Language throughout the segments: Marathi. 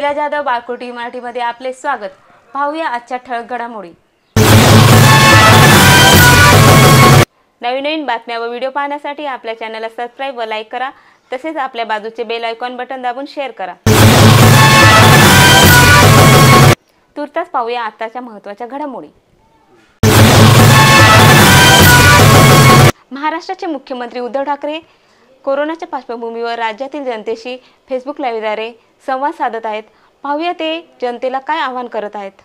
लीला जाधव बाळकृटी मराठीमध्ये आपले स्वागत। पाहूया आजच्या ठळक घडामोडी। नवीन बातम्या व व्हिडिओ पाहण्यासाठी आपल्या चॅनलला सबस्क्राइब व लाईक करा। तसेच आपल्या बाजूचे बेल आयकॉन बटन दाबून शेअर करा। तुर्तास पाहूया आताच्या महत्त्वाच्या घडामोडी। महाराष्ट्राचे मुख्यमंत्री उद्धव ठाकरे कोरोनाच्या पार्श्वभूमीवर राज्यातील जनतेशी फेसबुक लाईव्हद्वारे संवाद साधत आहेत। पाहूया ते जनतेला काय आवाहन करत आहेत।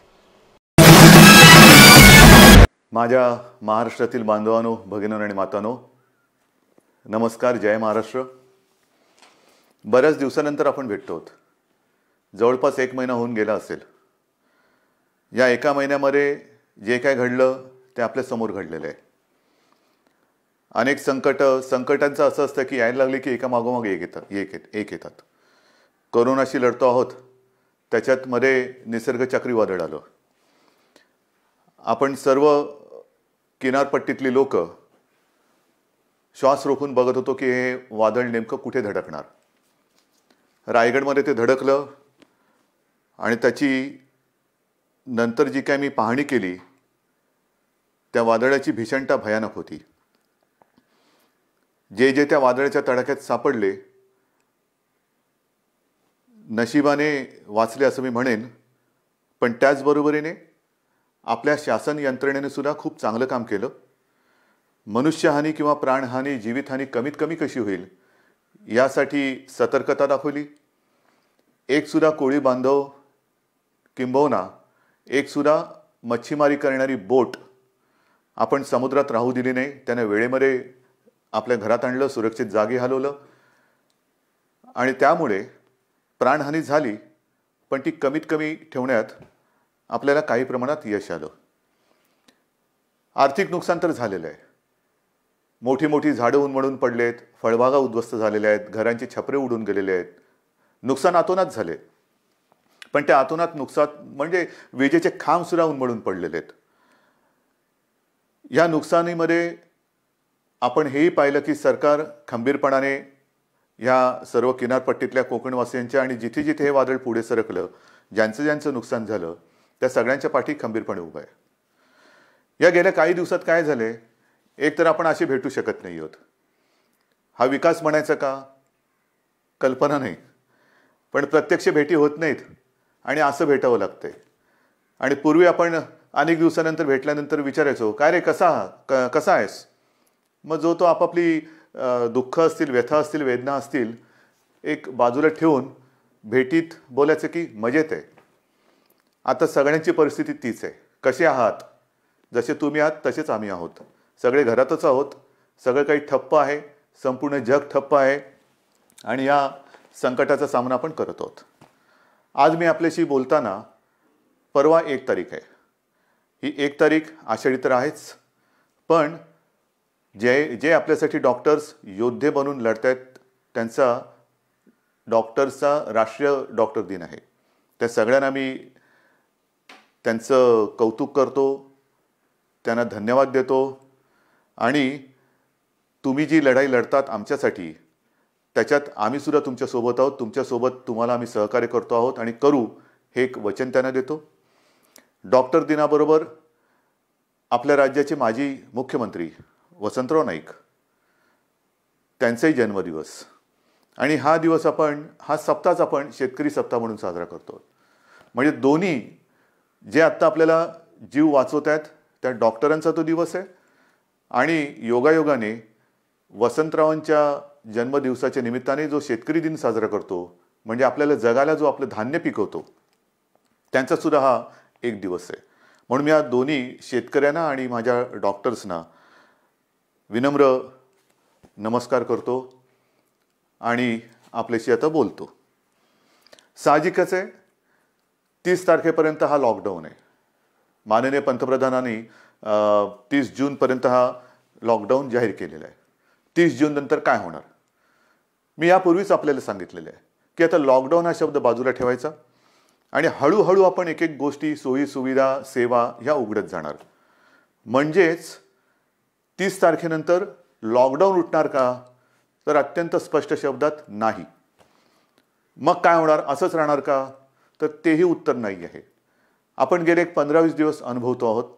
माझ्या महाराष्ट्रातील बांधवांनो, भगिनींनो आणि मातांनो, नमस्कार, जय महाराष्ट्र। बऱ्याच दिवसानंतर आपण भेटतो आहोत। जवळपास 1 महिना होऊन गेला असेल। या एका महिन्यामध्ये जे काय घडलं ते आपल्या समोर घडलेलं आहे। अनेक संकटांचं असं असतं की यायला लागले की एका मागोमाग एक येतात। कोरोनाशी लढतो आहोत, त्याच्यात मध्ये निसर्ग चक्रीवादळ आलं। आपण सर्व किनारपट्टीतली लोक श्वास रोखून बघत होतो की हे वादळ नेमकं कुठे धडकणार। रायगडमध्ये ते धडकलं आणि त्याची नंतर जी काय मी पाहणी केली त्या वादळाची भीषणता भयानक होती। जे त्या वादळाच्या तडाख्यात सापडले नशिबाने वाचले असं मी म्हणेन, पण त्याचबरोबरीने आपल्या शासन यंत्रणेने सुद्धा खूप चांगलं काम केलं। मनुष्यहानी किंवा प्राणहानी, जीवितहानी कमीत कमी कशी होईल यासाठी सतर्कता दाखवली। एक सुद्धा कोळी बांधव किंबहुना एक सुद्धा मच्छीमारी करणारी बोट आपण समुद्रात राहू दिली नाही। त्याने वेळेमध्ये आपल्या घरात आणलं, सुरक्षित जागी हलवलं आणि त्यामुळे प्राणहानी झाली, पण ती कमीत कमी ठेवण्यात आपल्याला काही प्रमाणात यश आलं। आर्थिक नुकसान तर झालेलं आहे। मोठी मोठी झाडं उन्मळून पडलेत, फळबागा उद्ध्वस्त झालेल्या आहेत, घरांची छपरे उडून गेलेले आहेत। नुकसान अतोनात झाले, पण त्या अतोनात नुकसान म्हणजे विजेचे खांब सुद्धा उन्मळून पडलेले आहेत। या नुकसानीमध्ये आपण हेही पाहिलं की सरकार खंबीरपणाने या सर्व किनारपट्टीतल्या कोकणवासियांच्या आणि जिथे जिथे हे वादळ पुढे सरकलं, ज्यांचं नुकसान झालं त्या सगळ्यांच्या पाठी खंबीरपणे उभं आहे। या गेल्या काही दिवसात काय झाले, एक तर आपण असे भेटू शकत नाही आहोत। हा विकास म्हणायचा का, कल्पना नाही, पण प्रत्यक्ष भेटी होत नाहीत आणि असं भेटावं लागतंय। आणि पूर्वी आपण अनेक दिवसानंतर भेटल्यानंतर विचारायचो, काय रे कसा आहेस। मग जो तो आपापली दुःख असतील, व्यथा असतील, वेदना असतील एक बाजूला ठेवून भेटीत बोलायचं की मजेत आहे। आता सगळ्यांची परिस्थिती तीच आहे। कसे आहात, जसे तुम्ही आहात तसेच आम्ही आहोत। सगळे घरातच आहोत, सगळं काही ठप्प आहे, संपूर्ण जग ठप्प आहे आणि या संकटाचा सामना आपण करत आहोत। आज मी आपल्याशी बोलताना परवा 1 तारीख आहे। ही 1 तारीख आषाढी तर आहेच, पण जे आपल्यासाठी डॉक्टर्स योद्धे बनून लढतायत त्यांचा डॉक्टर्सचा राष्ट्रीय डॉक्टर दिन आहे। त्या सगळ्यांना मी त्यांचं कौतुक करतो, त्यांना धन्यवाद देतो आणि तुम्ही जी लढाई लढतात आमच्यासाठी त्याच्यात आम्ही सुद्धा तुमच्यासोबत आहोत। तुमच्यासोबत तुम्हाला आम्ही सहकार्य करतो आहोत आणि करू हे एक वचन त्यांना देतो। डॉक्टर दिनाबरोबर आपल्या राज्याचे माजी मुख्यमंत्री वसंतराव नाईक त्यांचाही जन्मदिवस आणि हा दिवस हा सप्ताहच आपण शेतकरी सप्ताह म्हणून साजरा करतो। म्हणजे दोन्ही जे आत्ता आपल्याला जीव वाचवत आहेत त्या डॉक्टरांचा तो दिवस आहे आणि योगायोगाने वसंतरावांच्या जन्मदिवसाच्या निमित्ताने जो शेतकरी दिन साजरा करतो, म्हणजे आपल्याला जगाला जो आपलं धान्य पिकवतो त्यांचा सुद्धा हा एक दिवस आहे। म्हणून मी या दोन्ही शेतकऱ्यांना आणि माझ्या डॉक्टर्सना विनम्र नमस्कार करतो आणि आपल्याशी आता बोलतो। साहजिकच आहे 30 तारखेपर्यंत हा लॉकडाऊन आहे। माननीय पंतप्रधानांनी 30 जूनपर्यंत हा लॉकडाऊन जाहीर केलेला आहे। 30 जून नंतर काय होणार, मी यापूर्वीच आपल्याला सांगितलेलं आहे की आता लॉकडाऊन हा शब्द बाजूला ठेवायचा आणि हळूहळू आपण एक एक गोष्टी, सोयी सुविधा, सेवा ह्या उघडत जाणार। म्हणजेच 30 तारखेनंतर लॉकडाऊन उठणार का, तर अत्यंत स्पष्ट शब्दात नाही। मग काय होणार, असंच राहणार का, तर तेही उत्तर नाही आहे. आपण गेले 15-20 दिवस अनुभवतो आहोत.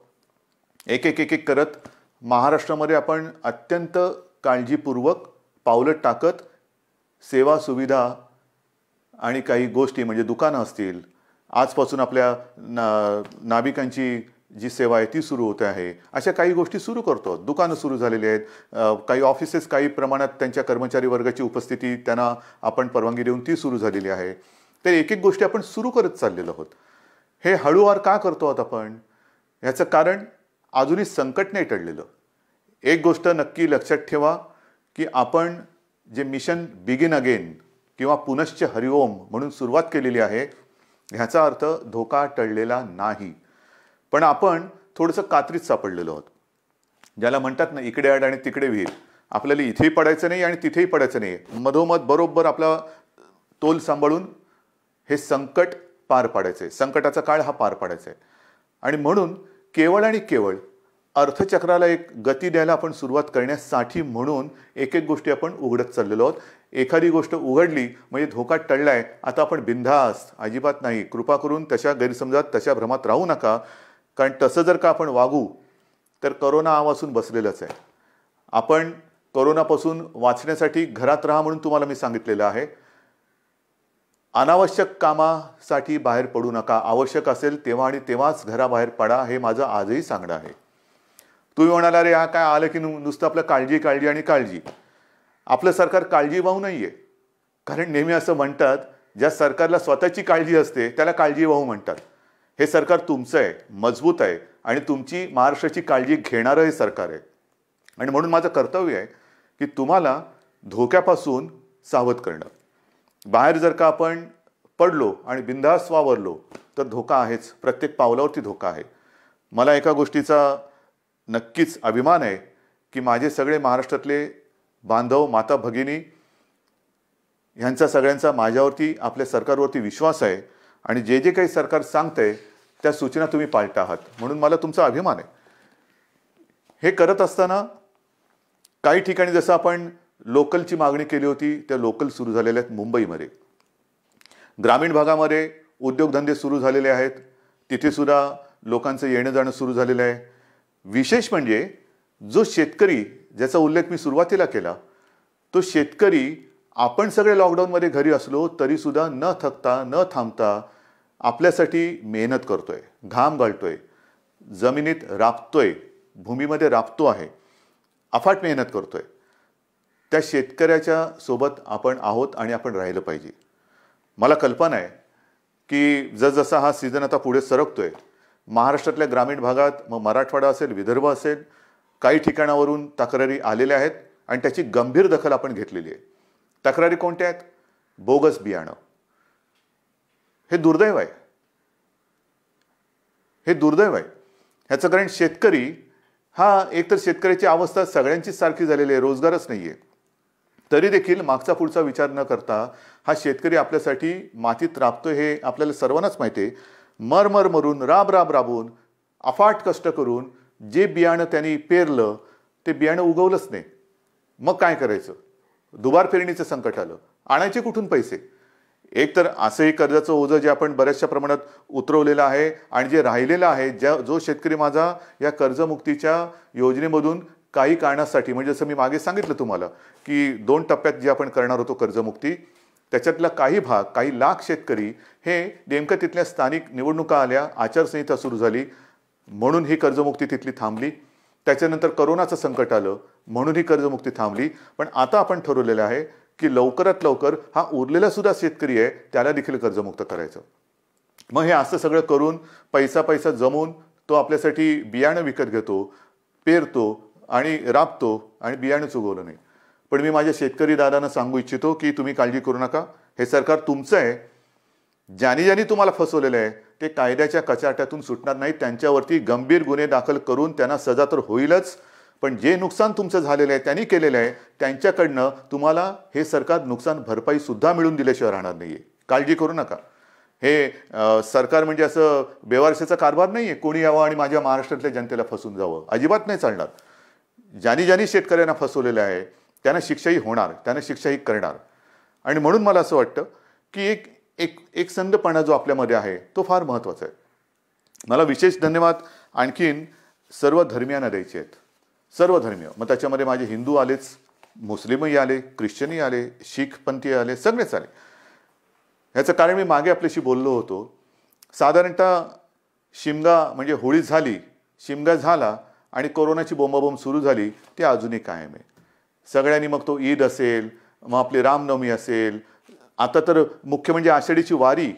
एक एक एक एक करत महाराष्ट्रामध्ये आपण अत्यंत काळजीपूर्वक पावलं टाकत सेवा सुविधा आणि काही गोष्टी म्हणजे दुकानं असतील, आजपासून आपल्या नाभिकांची जी सेवा आहे ती सुरू होते आहे, अशा काही गोष्टी सुरू करतो. दुकानं सुरू झालेली आहेत, काही ऑफिसेस काही प्रमाणात त्यांच्या कर्मचारी वर्गाची उपस्थिती त्यांना आपण परवानगी देऊन ती सुरू झालेली आहे. तर एक एक गोष्टी आपण सुरू करत चाललेलो आहोत. हे हळूवार का करतो आहोत आपण? याचं कारण अजूनही संकट नाही टळलेलं. एक गोष्ट नक्की लक्षात ठेवा की आपण जे मिशन बिगिन अगेन किंवा पुनश्च हरिओम म्हणून सुरुवात केलेली आहे, ह्याचा अर्थ धोका टळलेला नाही, पण आपण थोडंसं कात्रीत सापडलेलो आहोत. ज्याला म्हणतात ना, इकडे आड आणि तिकडे विहीर. आपल्याला इथेही पडायचं नाही आणि तिथेही पडायचं नाही, मधोमध बरोबर आपला तोल सांभाळून हे संकट पार पाडायचं आहे. संकटाचा काळ हा पार पाडायचा आहे. आणि म्हणून केवळ आणि केवळ अर्थचक्राला एक गती द्यायला आपण सुरुवात करण्यासाठी म्हणून एक एक गोष्टी आपण उघडत चाललेलो आहोत. एखादी गोष्ट उघडली म्हणजे धोका टळलाय, आता आपण बिनधास्त, अजिबात नाही. कृपा करून तशा गैरसमजात, तशा भ्रमात राहू नका. कारण तसं जर का आपण वागू तर करोना आवासून बसलेलंच आहे. आपण करोनापासून वाचण्यासाठी घरात राहा म्हणून तुम्हाला मी सांगितलेलं आहे. अनावश्यक कामासाठी बाहेर पडू नका. आवश्यक असेल तेव्हा आणि तेव्हाच घराबाहेर पडा, हे माझं आजही सांगणं आहे. तुम्ही म्हणाला, अरे हा काय आलं की नुसतं आपलं काळजी काळजी आणि काळजी. आपलं सरकार काळजीवाहू नाहीये. कारण नेहमी असं म्हणतात, ज्या सरकारला स्वतःची काळजी असते त्याला काळजीवाहू म्हणतात. हे सरकार तुमचं आहे, मजबूत आहे आणि तुमची महाराष्ट्राची काळजी घेणारं हे सरकार आहे. आणि म्हणून माझं कर्तव्य आहे की तुम्हाला धोक्यापासून सावध करणं. बाहेर जर का आपण पडलो आणि बिनधास्त वावरलो तर धोका आहेच. प्रत्येक पावलावरती धोका आहे. मला एका गोष्टीचा नक्कीच अभिमान आहे की माझे सगळे महाराष्ट्रातले बांधव, माता भगिनी ह्यांचा सगळ्यांचा माझ्यावरती, आपल्या सरकारवरती विश्वास आहे. आणि जे जे काही सरकार सांगतंय त्या सूचना तुम्ही पाळता आहात, म्हणून मला तुमचा अभिमान आहे. हे करत असताना काही ठिकाणी जसं आपण लोकलची मागणी केली होती, त्या लोकल सुरू झालेल्या आहेत. मुंबईमध्ये ग्रामीण भागामध्ये उद्योगधंदे सुरू झालेले आहेत. तिथे सुद्धा लोकांचं येणं जाणं सुरू झालेलं आहे. विशेष म्हणजे जो शेतकरी, ज्याचा उल्लेख मी सुरुवातीला केला, तो शेतकरी आपण सगळे लॉकडाऊनमध्ये घरी असलो तरी सुद्धा न थकता, न थांबता आपल्यासाठी मेहनत करतोय, घाम गाळतोय, जमिनीत राबतोय, भूमीमध्ये राबतो आहे, अफाट मेहनत करतोय. त्या शेतकऱ्याच्या सोबत आपण आहोत आणि आपण राहिलं पाहिजे. मला कल्पना आहे की जसजसा हा सीझन आता पुढे सरकतोय, महाराष्ट्रातल्या ग्रामीण भागात, मग मराठवाडा असेल, विदर्भ असेल, काही ठिकाणावरून तक्रारी आलेल्या आहेत आणि त्याची गंभीर दखल आपण घेतलेली आहे. तक्रारी कोणत्या आहेत? बोगस बियाणं. हे दुर्दैव आहे. हे दुर्दैव आहे. ह्याचं कारण शेतकरी हा, एकतर शेतकऱ्याची अवस्था सगळ्यांचीच सारखी झालेली आहे, रोजगारच नाही आहे. तरी देखील मागचा पुढचा विचार न करता हा शेतकरी आपल्यासाठी मातीत राबतोय हे आपल्याला सर्वांनाच माहिती आहे. मर मरून, राबून, अफाट कष्ट करून जे बियाणं त्यांनी पेरलं ते बियाणं उगवलंच नाही. मग काय करायचं? दुबार पेरणीचं संकट आलं. आणायचे कुठून पैसे? एक तर असंही कर्जाचं ओझं जे आपण बऱ्याचशा प्रमाणात उतरवलेलं आहे आणि जे राहिलेलं आहे, जो शेतकरी माझा या कर्जमुक्तीच्या योजनेमधून काही कारणासाठी, म्हणजे जसं मी मागे सांगितलं तुम्हाला की 2 टप्प्यात जे आपण करणार होतो कर्जमुक्ती, त्याच्यातला काही भाग, काही लाख शेतकरी हे नेमकं तिथल्या स्थानिक निवडणुका आल्या, आचारसंहिता सुरू झाली म्हणून ही कर्जमुक्ती तिथली थांबली. त्याच्यानंतर करोनाचं संकट आलं म्हणून ही कर्जमुक्ती थांबली. पण आता आपण ठरवलेलं आहे की लवकरात लवकर हा उरलेला सुद्धा शेतकरी आहे त्याला देखील कर्जमुक्त करायचं. मग हे असं सगळं करून पैसा जमवून तो आपल्यासाठी बियाणं विकत घेतो, पेरतो आणि राबतो आणि बियाणंच उगवलं नाही. पण मी माझ्या शेतकरी दादांना सांगू इच्छितो की तुम्ही काळजी करू नका. हे सरकार तुमचं आहे. ज्यांनी तुम्हाला फसवलेलं आहे ते कायद्याच्या कचाट्यातून सुटणार नाही. त्यांच्यावरती गंभीर गुन्हे दाखल करून त्यांना सजा तर होईलच, पण जे नुकसान तुमचं झालेलं आहे, त्यांनी केलेलं आहे, त्यांच्याकडनं तुम्हाला हे सरकार नुकसान भरपाई सुद्धा मिळून दिल्याशिवाय राहणार नाहीये. काळजी करू नका. हे सरकार म्हणजे असं बेवारशाचा कारभार नाहीये, कोणी यावं आणि माझ्या महाराष्ट्रातल्या जनतेला फसवून जावं, अजिबात नाही चालणार. ज्यांनी शेतकऱ्यांना फसवलेलं आहे त्यांना शिक्षाही होणार, त्यांना शिक्षाही करणार. आणि म्हणून मला असं वाटतं की एक एक संधपणा जो आपल्यामध्ये आहे तो फार महत्त्वाचा आहे. मला विशेष धन्यवाद आणखीन सर्व धर्मियांना द्यायचे आहेत. सर्व धर्मीय, मग त्याच्यामध्ये माझे हिंदू आलेच, मुस्लिमही आले, ख्रिश्चनही आले, शीख पंथी आले, सगळेच आले. ह्याचं कारण मी मागे आपल्याशी बोललो होतो. साधारणतः शिमगा म्हणजे होळी झाली, शिमगा झाला आणि कोरोनाची बोंबाबोंब सुरू झाली, ती अजूनही कायम आहे. सगळ्यांनी मग तो ईद असेल, मग आपली रामनवमी असेल, आता तर मुख्य म्हणजे आषाढीची वारी,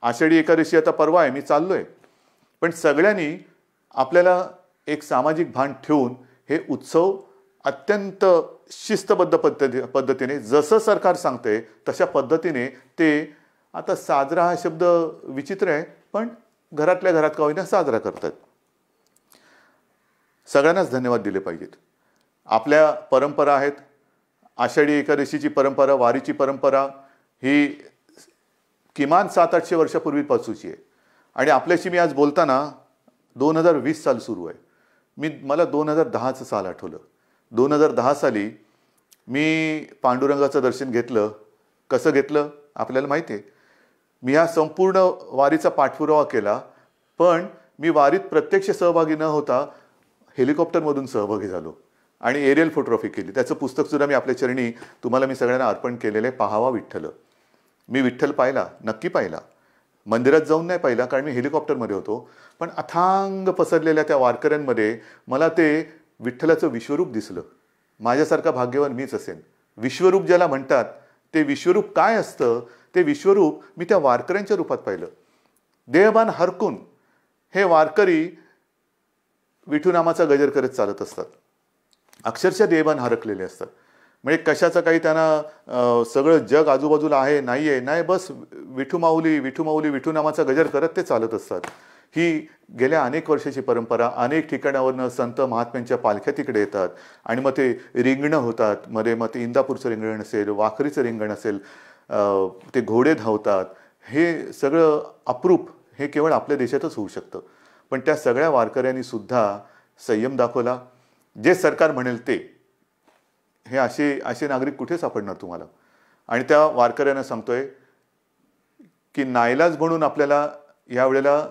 आषाढी एकादशी आता परवा आहे, मी चाललोय. पण सगळ्यांनी आपल्याला एक सामाजिक भान ठेवून हे उत्सव अत्यंत शिस्तबद्ध पद्धतीने जसं सरकार सांगते तशा पद्धतीने ते आता साजरा हा शब्द विचित्र आहे, पण घरातल्या घरात का होईना साजरा करतात. सगळ्यांनाच धन्यवाद दिले पाहिजेत. आपल्या परंपरा आहेत. आषाढी एकादशीची परंपरा, वारीची परंपरा ही किमान 700-800 वर्षापूर्वीपासूनची आहे. आणि आपल्याशी मी आज बोलताना 2020 साल सुरू आहे. मला 2010चं साल आठवलं. 2010 साली मी पांडुरंगाचं दर्शन घेतलं. कसं घेतलं आपल्याला माहिती आहे. मी हा संपूर्ण वारीचा पाठपुरावा केला, पण मी वारीत प्रत्यक्ष सहभागी न होता हेलिकॉप्टरमधून सहभागी झालो आणि एरियल फोटोग्राफी केली. त्याचं पुस्तकसुद्धा मी आपल्या चरणी तुम्हाला मी सगळ्यांना अर्पण केलेलं आहे. पाहावा विठ्ठल. मी विठ्ठल पाहिला, नक्की पाहिला. मंदिरात जाऊन नाही पाहिला कारण मी हेलिकॉप्टरमध्ये होतो, पण अथांग पसरलेल्या त्या वारकऱ्यांमध्ये मला ते विठ्ठलाचं विश्वरूप दिसलं. माझ्यासारखा भाग्यवान मीच असेन. विश्वरूप ज्याला म्हणतात ते विश्वरूप काय असतं ते विश्वरूप मी त्या वारकऱ्यांच्या रूपात पाहिलं. देहभान हरकून हे वारकरी विठू नामाचा गजर करत चालत असतात. अक्षरशः देहभान हरकलेले असतात. म्हणजे कशाचं काही त्यांना सगळं जग आजूबाजूला आहे नाहीये, नाही बस विठू माऊली विठू माऊली विठू नामाचा गजर करत ते चालत असतात. ही गेल्या अनेक वर्षाची परंपरा. अनेक ठिकाणावरनं संत महात्म्यांच्या पालख्या तिकडे येतात आणि मग ते रिंगणं होतात. मध्ये मग ते इंदापूरचं रिंगण असेल, वाखरीचं रिंगण असेल, ते घोडे धावतात. हे सगळं अप्रूप हे केवळ आपल्या देशातच होऊ शकतं. पण त्या सगळ्या वारकऱ्यांनी सुद्धा संयम दाखवला. जे सरकार म्हणेल ते. हे असे नागरिक कुठे सापडणार तुम्हाला. आणि त्या वारकऱ्यांना सांगतोय की नाईलाज म्हणून आपल्याला यावेळेला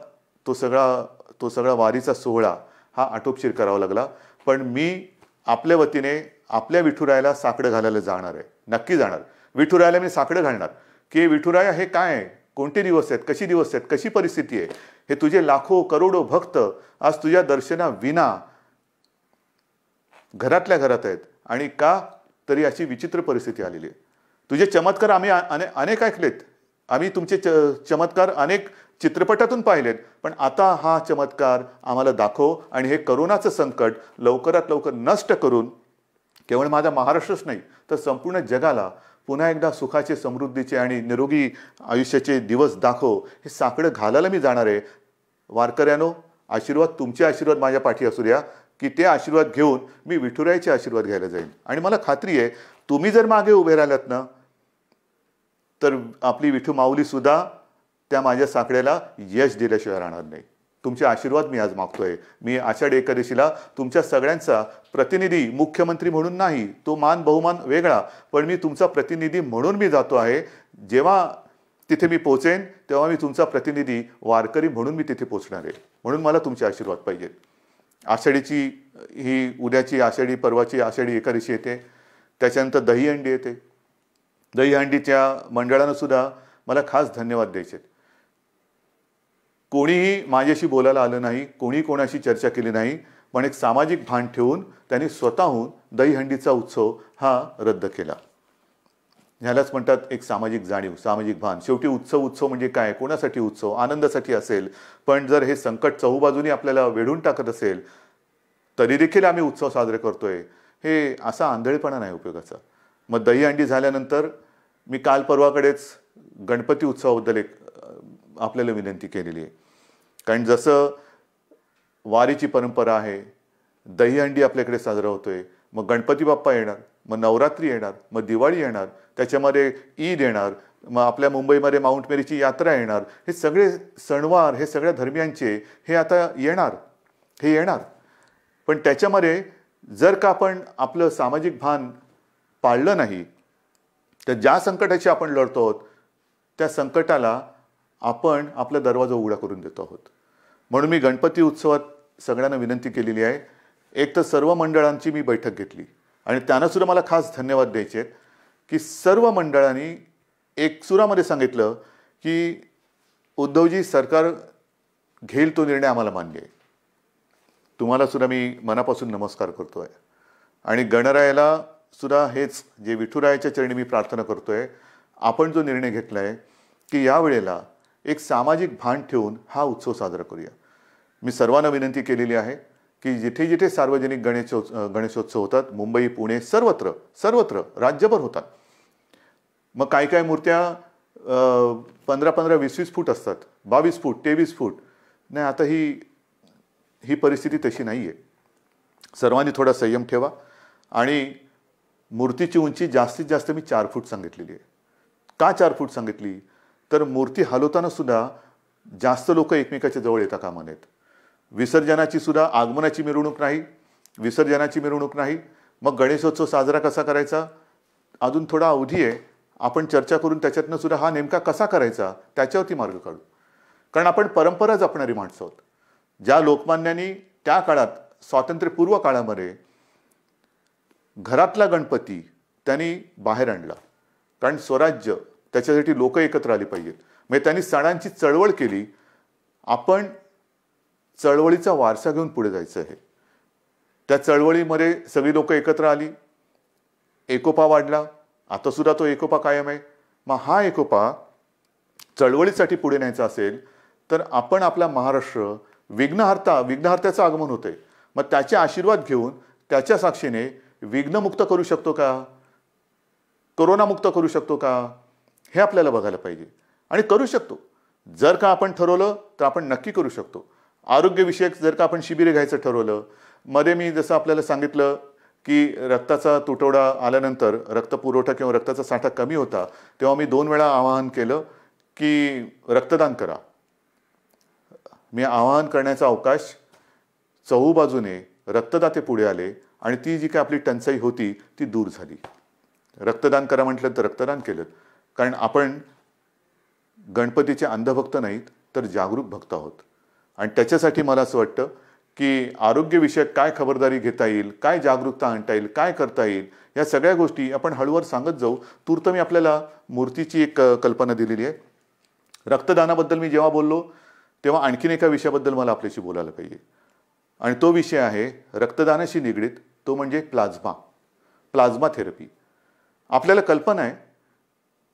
तो सगळा वारीचा सोहळा हा आटोपशीर करावा लागला. पण मी आपल्या वतीने आपल्या विठुरायाला साकडं घालायला जाणार आहे. नक्की जाणार. विठुरायाला मी साकडं घालणार की विठुराया हे काय आहे, कोणते दिवस आहेत, कशी दिवस आहेत, कशी परिस्थिती आहे. हे तुझे लाखो करोडो भक्त आज तुझ्या दर्शना विना घरातल्या घरात आहेत. आणि का तरी अशी विचित्र परिस्थिती आलेली आहे. तुझे चमत्कार आम्ही अनेक ऐकलेत. आम्ही तुमचे चमत्कार अनेक चित्रपटातून पाहिलेत. पण आता हा चमत्कार आम्हाला दाखव आणि हे करोनाचं संकट लवकरात लवकर नष्ट करून केवळ माझ्या महाराष्ट्रच नाही तर संपूर्ण जगाला पुन्हा एकदा सुखाचे, समृद्धीचे आणि निरोगी आयुष्याचे दिवस दाखव. हे साकडं घालायला मी जाणार आहे. वारकऱ्यानो, आशीर्वाद, तुमचे आशीर्वाद माझ्या पाठी असू द्या की ते आशीर्वाद घेऊन मी विठुरायाचे आशीर्वाद घ्यायला जाईल. आणि मला खात्री आहे तुम्ही जर मागे उभे राहिलात ना तर आपली विठू माऊली सुद्धा त्या माझ्या साकड्याला यश दिल्याशिवाय राहणार नाही. तुमचे आशीर्वाद मी आज मागतोय. मी आषाढी एकादशीला तुमच्या सगळ्यांचा प्रतिनिधी, मुख्यमंत्री म्हणून नाही, तो मान बहुमान वेगळा, पण मी तुमचा प्रतिनिधी म्हणून मी जातो आहे. जेव्हा तिथे मी पोहोचेन तेव्हा मी तुमचा प्रतिनिधी वारकरी म्हणून मी तिथे पोहोचणार आहे. म्हणून मला तुमचे आशीर्वाद पाहिजेत. आषाढीची ही उद्याची आषाढी, परवाची आषाढी एकादशी येते. त्याच्यानंतर दहीहंडी येते. दहीहंडीच्या मंडळानं सुद्धा मला खास धन्यवाद द्यायचे. कोणीही माझ्याशी बोलायला आलं नाही, कोणी कोणाशी चर्चा केली नाही, पण एक सामाजिक भान ठेवून त्यांनी स्वतःहून दहीहंडीचा उत्सव हा रद्द केला. ह्यालाच म्हणतात एक सामाजिक जाणीव, सामाजिक भान. शेवटी उत्सव म्हणजे काय, कोणासाठी उत्सव, आनंदासाठी असेल. पण जर हे संकट चहूबाजूनी आपल्याला वेढून टाकत असेल तरी देखील आम्ही उत्सव साजरे करतोय, हे असा आंधळेपणा नाही उपयोगाचा. मग दहीहंडी झाल्यानंतर मी काल परवाकडेच गणपती उत्सवाबद्दल एक आपल्याला विनंती केलेली आहे. कारण जसं वारीची परंपरा आहे, दहीहंडी आपल्याकडे साजरा होतोय, मग गणपती बाप्पा येणार, मग नवरात्री येणार, मग दिवाळी येणार, त्याच्यामध्ये ईद येणार, मग आपल्या मुंबईमध्ये माउंट मेरीची यात्रा येणार. हे सगळे सणवार हे सगळ्या धर्मियांचे हे आता येणार. पण त्याच्यामध्ये जर का आपण आपलं सामाजिक भान पाळलं नाही तर ज्या संकटाशी आपण लढतो त्या संकटाला आपण आपला दरवाजा उघडा करून देतो आहोत. म्हणून मी गणपती उत्सवात सगळ्यांना विनंती केलेली आहे. एक तर सर्व मंडळांची मी बैठक घेतली आणि त्यांना सुद्धा मला खास धन्यवाद द्यायचे आहेत की सर्व मंडळांनी एकसुरामध्ये सांगितलं की उद्धवजी, सरकार घेईल तो निर्णय आम्हाला मान्य आहे. तुम्हाला सुद्धा मी मनापासून नमस्कार करतोय आणि गणरायाला सुद्धा हेच जे विठुरायाच्या चरणी मी प्रार्थना करतोय, आपण जो निर्णय घेतला आहे की यावेळेला एक सामाजिक भान ठेवून हा उत्सव साजरा करूया. मी सर्वांना विनंती केलेली आहे की जिथे जिथे सार्वजनिक गणेशोत्सव होतात, मुंबई, पुणे, सर्वत्र राज्यभर होतात. मग काय काय मूर्त्या 15-15, 20-20 फूट असतात, 22 फूट, 23 फूट. नाही, आता ही परिस्थिती तशी नाही आहे. सर्वांनी थोडा संयम ठेवा आणि मूर्तीची उंची जास्तीत जास्त मी 4 फूट सांगितलेली आहे. का 4 फूट सांगितली? तर मूर्ती हलवताना सुद्धा जास्त लोक एकमेकाच्या जवळ येता कामा नयेत. विसर्जनाची सुद्धा आगमनाची मिरवणूक नाही, विसर्जनाची मिरवणूक नाही. मग गणेशोत्सव साजरा कसा करायचा? अजून थोडा अवधी आहे. आपण चर्चा करून त्याच्यातनं सुद्धा हा नेमका कसा करायचा त्याच्यावरती मार्ग काढू. कारण आपण परंपरा जपणारी माणसं आहोत. ज्या लोकमान्यांनी त्या काळात, स्वातंत्र्यपूर्व काळामध्ये घरातला गणपती त्यांनी बाहेर आणला, कारण स्वराज्य त्याच्यासाठी लोक एकत्र आली पाहिजेत. म्हणजे त्यांनी सणांची चळवळ केली. आपण चळवळीचा वारसा घेऊन पुढे जायचं आहे. त्या चळवळीमध्ये सगळी लोक एकत्र आली, एकोपा वाढला. आता सुद्धा तो एकोपा कायम आहे. मग हा एकोपा चळवळीसाठी पुढे न्यायचा असेल तर आपण आपला महाराष्ट्र विघ्नहर्त्याचं आगमन होतंय, मग त्याचे आशीर्वाद घेऊन त्याच्या साक्षीने विघ्नमुक्त करू शकतो का, कोरोनामुक्त करू शकतो का, हे आपल्याला बघायला पाहिजे. आणि करू शकतो. जर का आपण ठरवलं तर आपण नक्की करू शकतो. आरोग्यविषयक जर का आपण शिबिरे घ्यायचं ठरवलं, मध्ये मी जसं आपल्याला सांगितलं की रक्ताचा तुटवडा आल्यानंतर रक्तपुरवठा किंवा रक्ताचा साठा कमी होता, तेव्हा मी 2 वेळा आवाहन केलं की रक्तदान करा. मी आवाहन करण्याचा अवकाश चहूबाजूने रक्तदाते पुढे आले आणि ती जी काय आपली टंचाई होती ती दूर झाली. रक्तदान करा म्हटलं तर रक्तदान केलं. कारण आपण गणपतीचे अंधभक्त नाहीत तर जागरूक भक्त आहोत. आणि त्याच्यासाठी मला असं वाटतं की आरोग्यविषयक काय खबरदारी घेता येईल, काय जागरूकता आणता येईल, काय करता येईल, या सगळ्या गोष्टी आपण हळूवार सांगत जाऊ. तूर्त मी आपल्याला मूर्तीची एक कल्पना दिलेली आहे. रक्तदानाबद्दल मी जेव्हा बोललो तेव्हा आणखीन एका विषयाबद्दल मला आपल्याशी बोलायला पाहिजे आणि तो विषय आहे रक्तदानाशी निगडीत, तो म्हणजे प्लाझ्मा थेरपी. आपल्याला कल्पना आहे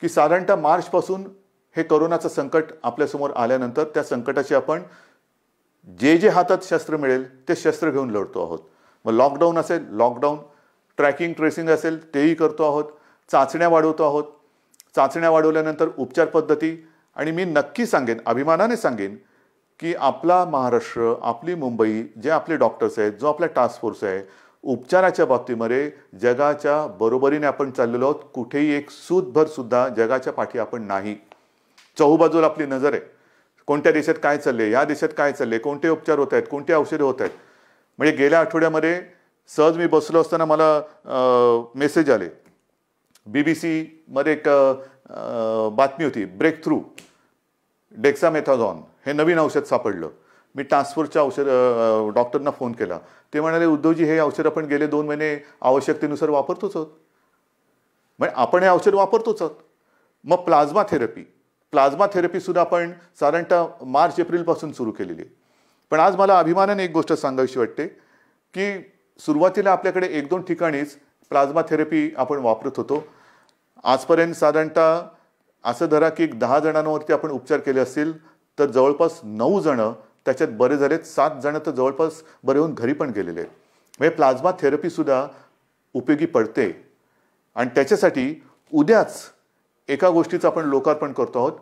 की साधारणतः मार्चपासून हे कोरोनाचं संकट आपल्यासमोर आल्यानंतर त्या संकटाची आपण जे हातात शस्त्र मिळेल ते शस्त्र घेऊन लढतो आहोत. मग लॉकडाऊन असेल, लॉकडाऊन, ट्रॅकिंग ट्रेसिंग असेल तेही करतो आहोत, चाचण्या वाढवतो आहोत. चाचण्या वाढवल्यानंतर उपचार पद्धती. आणि मी नक्की सांगेन, अभिमानाने सांगेन की आपला महाराष्ट्र, आपली मुंबई, जे आपले डॉक्टर्स आहेत, जो आपला टास्क फोर्स आहे, उपचाराच्या बाबतीमध्ये जगाच्या बरोबरीने आपण चाललेलो आहोत. कुठेही एक सूतभर सुद्धा जगाच्या पाठी आपण नाही. चहूबाजूला आपली नजर आहे. कोणत्या देशात काय चालले, या देशात काय चालले, कोणते उपचार होत आहेत, कोणते औषधे होत आहेत. म्हणजे गेल्या आठवड्यामध्ये सहज मी बसलो असताना मला मेसेज आले. BBC मध्ये एक बातमी होती, ब्रेक थ्रू डेक्सामेथाझॉन हे नवीन औषध सापडलं. मी टास्क फोर्सच्या डॉक्टरना फोन केला. ते म्हणाले, उद्धवजी हे औषध आपण गेले 2 महिने आवश्यकतेनुसार वापरतोच आहोत. म्हणजे आपण हे औषध वापरतोच आहोत. मग प्लाझ्मा थेरपी सुद्धा आपण साधारणतः मार्च-एप्रिलपासून सुरू केलेली आहे. पण आज मला अभिमानाने एक गोष्ट सांगावीशी वाटते की सुरुवातीला आपल्याकडे 1-2 ठिकाणीच प्लाझ्मा थेरपी आपण वापरत होतो. आजपर्यंत साधारणतः असं धरा की 10 जणांवरती आपण उपचार केले असतील तर जवळपास 9 जणं त्याच्यात बरे झालेत, 7 जणं तर जवळपास बरे होऊन घरी पण गेलेले आहेत. म्हणजे प्लाझ्मा थेरपी सुद्धा उपयोगी पडते. आणि त्याच्यासाठी उद्याच एका गोष्टीचं आपण लोकार्पण करतो आहोत.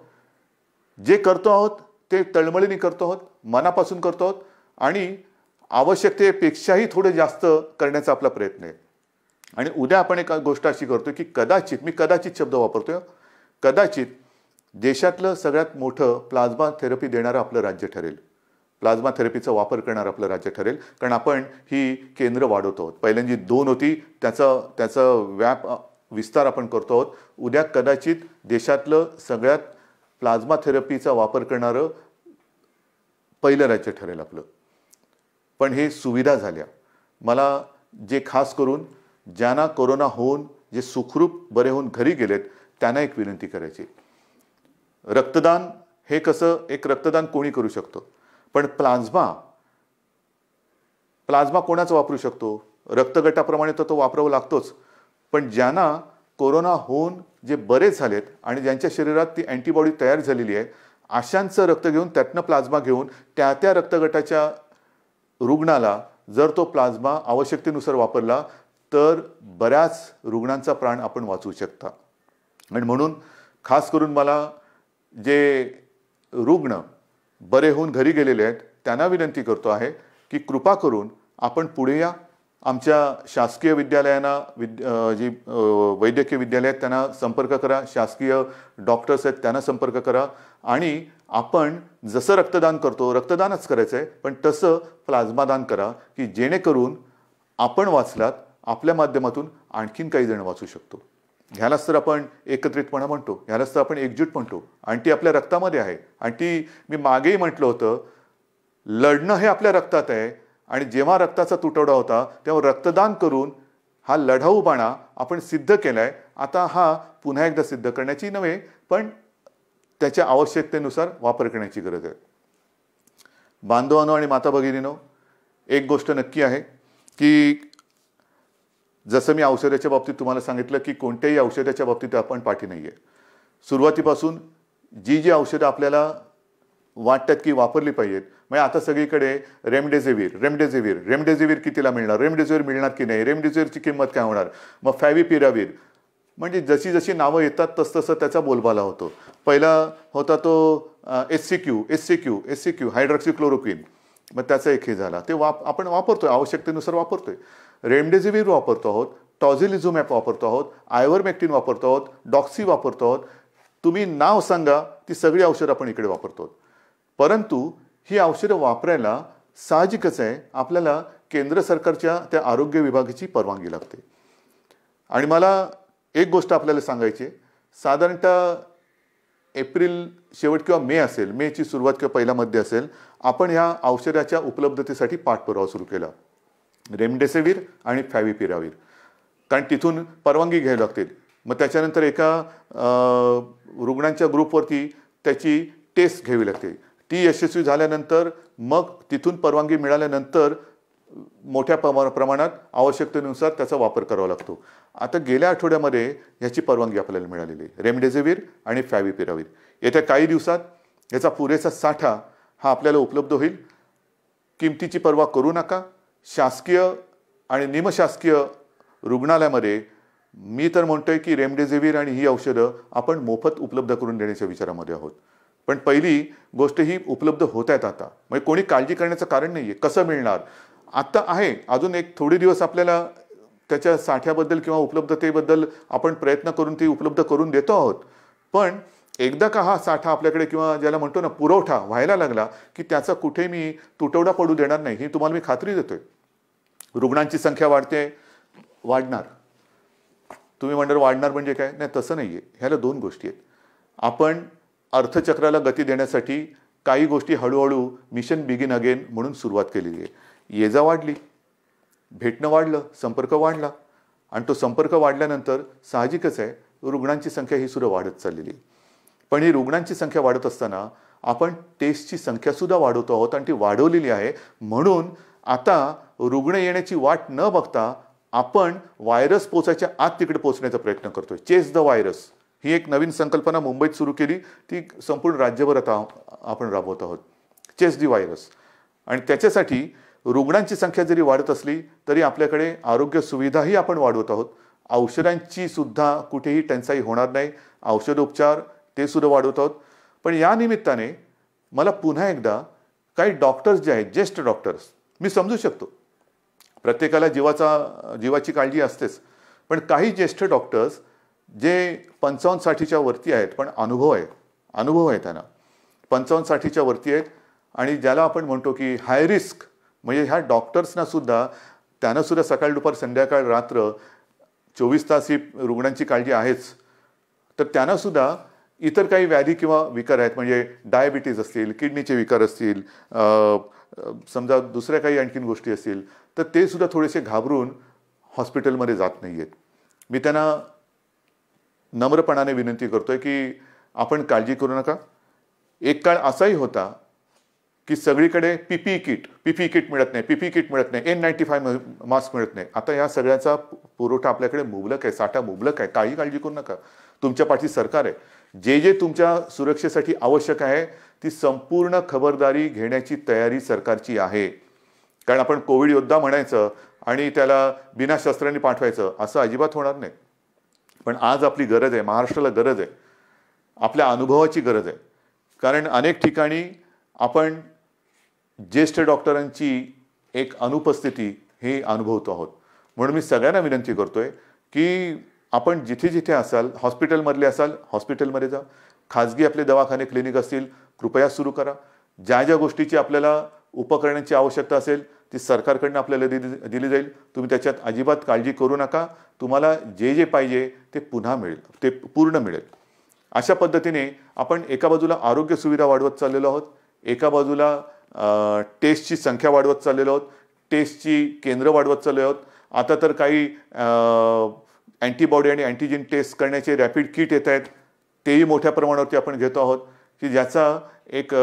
जे करतो आहोत ते तळमळीने करतो आहोत, मनापासून करतो आहोत आणि आवश्यकतेपेक्षाही थोडं जास्त करण्याचा आपला प्रयत्न आहे. आणि उद्या आपण एक गोष्ट अशी करतो की कदाचित शब्द वापरतोय, कदाचित देशातलं सगळ्यात मोठं प्लाझ्मा थेरपी देणारं आपलं राज्य ठरेल. प्लाझ्मा थेरपीचा वापर करणारं आपलं राज्य ठरेल. कारण आपण ही केंद्र वाढवतो आहोत. पहिल्यांदा 2 होती, त्याचा विस्तार आपण करतो आहोत. उद्या कदाचित देशातलं सगळ्यात प्लाझ्मा थेरपीचा वापर करणारं पहिलं राज्य ठरेल आपलं. पण हे सुविधा झाल्या. मला जे खास करून ज्यांना कोरोना होऊन जे सुखरूप बरे होऊन घरी गेलेत त्यांना एक विनंती करायची. रक्तदान हे कसं, एक रक्तदान कोणी करू शकतो, पण प्लाझ्मा कोणाचा वापरू शकतो? रक्तगटाप्रमाणे तर तो वापरावा लागतोच. पण ज्यांना कोरोना होऊन जे बरे झालेत आणि ज्यांच्या शरीरात ती अँटीबॉडी तयार झालेली आहे, अशांचं रक्त घेऊन त्यातनं प्लाझ्मा घेऊन त्या रक्तगटाच्या रुग्णाला जर तो प्लाझ्मा आवश्यकतेनुसार वापरला तर बऱ्याच रुग्णांचा प्राण आपण वाचवू शकता. आणि म्हणून खास करून मला जे रुग्ण बरे होऊन घरी गेलेले आहेत त्यांना विनंती करतो आहे की कृपा करून आपण पुढे या. आमच्या शासकीय विद्यालयांना जी वैद्यकीय विद्यालय आहेत त्यांना संपर्क करा, शासकीय डॉक्टर्स आहेत त्यांना संपर्क करा आणि आपण जसं रक्तदान करतो, रक्तदानच करायचं आहे, पण तसं प्लाझ्मा दान करा की जेणेकरून आपण वाचलात, आपल्या माध्यमातून आणखीन काही जण वाचू शकतो. ह्यालाच तर आपण एकत्रितपणा म्हणतो, ह्यालाच तर आपण एकजूट म्हणतो. आणि ती आपल्या रक्तामध्ये आहे. आणि ती मी मागेही म्हटलं होतं, लढणं हे आपल्या रक्तात आहे. आणि जेव्हा रक्ताचा तुटवडा होता तेव्हा रक्तदान करून हा लढाऊपणा आपण सिद्ध केलाय. आता हा पुन्हा एकदा सिद्ध करण्याची नव्हे, पण त्याच्या आवश्यकतेनुसार वापर करण्याची गरज आहे. बांधवांनो आणि माता भगिनींनो, एक गोष्ट नक्की आहे की जसं मी औषधाच्या बाबतीत तुम्हाला सांगितलं की कोणत्याही औषधाच्या बाबतीत आपण पाठी नाही आहे. सुरुवातीपासून जी औषधं आपल्याला वाटतात की वापरली पाहिजेत, म्हणजे आता सगळीकडे रेमडेसिवीर कितीला मिळणार, रेमडेसिवीर मिळणार की नाही, रेमडेसिवीरची किंमत काय होणार, मग फॅव्हिपिरावीर, म्हणजे जशी जशी नावं येतात तसतसं त्याचा बोलबाला होतो. पहिला होता तो एससीक्यू हायड्रॉक्सिक्लोरोक्विन, मग त्याचा एक हे झाला. ते आपण वापरतोय, आवश्यकतेनुसार वापरतोय. रेमडेसिवीर वापरतो आहोत, टॉझिलिझुमॅब वापरतो आहोत, आयव्हरमेक्टिन वापरतो आहोत, डॉक्सी वापरतो आहोत. तुम्ही नाव सांगा, ती सगळी औषधं आपण इकडे वापरतो. परंतु ही औषधं वापरायला साहजिकच आहे, आपल्याला केंद्र सरकारच्या त्या आरोग्य विभागाची परवानगी लागते. आणि मला एक गोष्ट आपल्याला सांगायची आहे, साधारणतः एप्रिल शेवट किंवा मे असेल, मेची सुरुवात किंवा पहिला मध्ये असेल, आपण ह्या औषधाच्या उपलब्धतेसाठी पाठपुरावा सुरू केला, रेमडेसिवीर आणि फॅव्हिपिरावीर. कारण तिथून परवानगी घ्यावी लागते. मग त्याच्यानंतर एका रुग्णांच्या ग्रुपवरती त्याची टेस्ट घ्यावी लागते. ती यशस्वी झाल्यानंतर मग तिथून परवानगी मिळाल्यानंतर मोठ्या प्रमाणात आवश्यकतेनुसार त्याचा वापर करावा लागतो. आता गेल्या आठवड्यामध्ये ह्याची परवानगी आपल्याला मिळालेली आहे, रेमडेसिवीर आणि फॅव्हिपिरावीर. येत्या काही दिवसात याचा पुरेसा साठा हा आपल्याला उपलब्ध होईल. किमतीची पर्वा करू नका. शासकीय आणि निमशासकीय रुग्णालयामध्ये मी तर म्हणतोय की रेमडेसिवीर आणि ही औषधं आपण मोफत उपलब्ध करून देण्याच्या विचारामध्ये आहोत. पण पहिली गोष्ट ही उपलब्ध होत आहेत आता, म्हणजे कोणी काळजी करण्याचं कारण नाही आहे. कसं मिळणार आता आहे, अजून एक थोडे दिवस आपल्याला त्याच्या साठ्याबद्दल किंवा उपलब्धतेबद्दल आपण प्रयत्न करून ती उपलब्ध करून देतो आहोत. पण एकदा का हा साठा आपल्याकडे किंवा ज्याला म्हणतो ना पुरवठा व्हायला लागला की त्याचा कुठे मी तुटवडा पडू देणार नाही, ही तुम्हाला मी खात्री देतोय. रुग्णांची संख्या वाढणार. तुम्ही म्हणणार वाढणार म्हणजे काय? नाही, तसं नाही आहे. ह्याला दोन गोष्टी आहेत. आपण अर्थचक्राला गती देण्यासाठी काही गोष्टी हळूहळू मिशन बिगिन अगेन म्हणून सुरुवात केलेली आहे. ये जा वाढली, भेटणं वाढलं, संपर्क वाढला. आणि तो संपर्क वाढल्यानंतर साहजिकच आहे रुग्णांची संख्या ही सुद्धा वाढत चाललेली. पण ही रुग्णांची संख्या वाढत असताना आपण टेस्टची संख्या सुद्धा वाढवतो आहोत आणि ती वाढवलेली आहे. म्हणून आता रुग्ण येण्याची वाट न बघता आपण व्हायरस पोचायच्या आत तिकडे पोहोचण्याचा प्रयत्न करतोय. चेस द व्हायरस ही एक नवीन संकल्पना मुंबईत सुरू केली, ती संपूर्ण राज्यभर आता आपण राबवत आहोत. Chase the virus. आणि त्याच्यासाठी रुग्णांची संख्या जरी वाढत असली तरी आपल्याकडे आरोग्य सुविधाही आपण वाढवत आहोत. औषधांची सुद्धा कुठेही टंचाई होणार नाही. औषधोपचार ते सुद्धा वाढवत आहोत. पण या निमित्ताने मला पुन्हा एकदा काही डॉक्टर्स जे आहेत, ज्येष्ठ डॉक्टर्स, मी समजू शकतो प्रत्येकाला जीवाची काळजी असतेच, पण काही ज्येष्ठ डॉक्टर्स जे 55-60च्या वरती आहेत पण अनुभव आहे त्यांना, 55-60च्या वरती आहेत आणि ज्याला आपण म्हणतो की हाय रिस्क, म्हणजे ह्या डॉक्टर्सना सुद्धा त्यांना सुद्धा सकाळ दुपार संध्याकाळ रात्र 24 तास ही रुग्णांची काळजी आहेच. तर त्यांना सुद्धा इतर काही व्याधी किंवा विकार आहेत, म्हणजे डायबिटीज असतील, किडनीचे विकार असतील, समजा दुसऱ्या काही आणखीन गोष्टी असतील, तर ते सुद्धा थोडेसे घाबरून हॉस्पिटलमध्ये जात नाही आहेत. मी त्यांना नम्रपणाने विनंती करतोय की आपण काळजी करू नका. एक काळ असाही होता की सगळीकडे पीपीई किट मिळत नाही, N95 मास्क मिळत नाही. आता या सगळ्याचा पुरवठा आपल्याकडे मुबलक आहे, साठा मुबलक आहे. काही काळजी करू नका. तुमच्या पाठी सरकार आहे. जे जे तुमच्या सुरक्षेसाठी आवश्यक आहे ती संपूर्ण खबरदारी घेण्याची तयारी सरकारची आहे. कारण आपण कोविड योद्धा म्हणायचं आणि त्याला बिना शस्त्रांनी पाठवायचं असं अजिबात होणार नाही. पण आज आपली गरज आहे, महाराष्ट्राला गरज आहे, आपल्या अनुभवाची गरज आहे. कारण अनेक ठिकाणी आपण ज्येष्ठ डॉक्टरांची एक अनुपस्थिती हे अनुभवतो आहोत. म्हणून मी सगळ्यांना विनंती करतोय की आपण जिथे जिथे असाल, हॉस्पिटलमधले असाल हॉस्पिटलमध्ये जा, खाजगी आपले दवाखाने क्लिनिक असतील कृपया सुरू करा. ज्या ज्या गोष्टीची आपल्याला उपकरणांची आवश्यकता असेल ती सरकारकडून आपल्याला दिली जाईल. तुम्ही त्याच्यात अजिबात काळजी करू नका. तुम्हाला जे जे पाहिजे ते पुन्हा मिळेल, ते पूर्ण मिळेल. अशा पद्धतीने आपण एका बाजूला आरोग्य सुविधा वाढवत चाललेलो आहोत, एका बाजूला टेस्टची संख्या वाढवत चाललेलो आहोत, टेस्टची केंद्र वाढवत चाललेलो आहोत. आता तर काही अँटीबॉडी आणि अँटीजेन टेस्ट करण्याचे रॅपिड किट येत आहेत, तेही मोठ्या प्रमाणावरती आपण घेतो आहोत की ज्याचा एक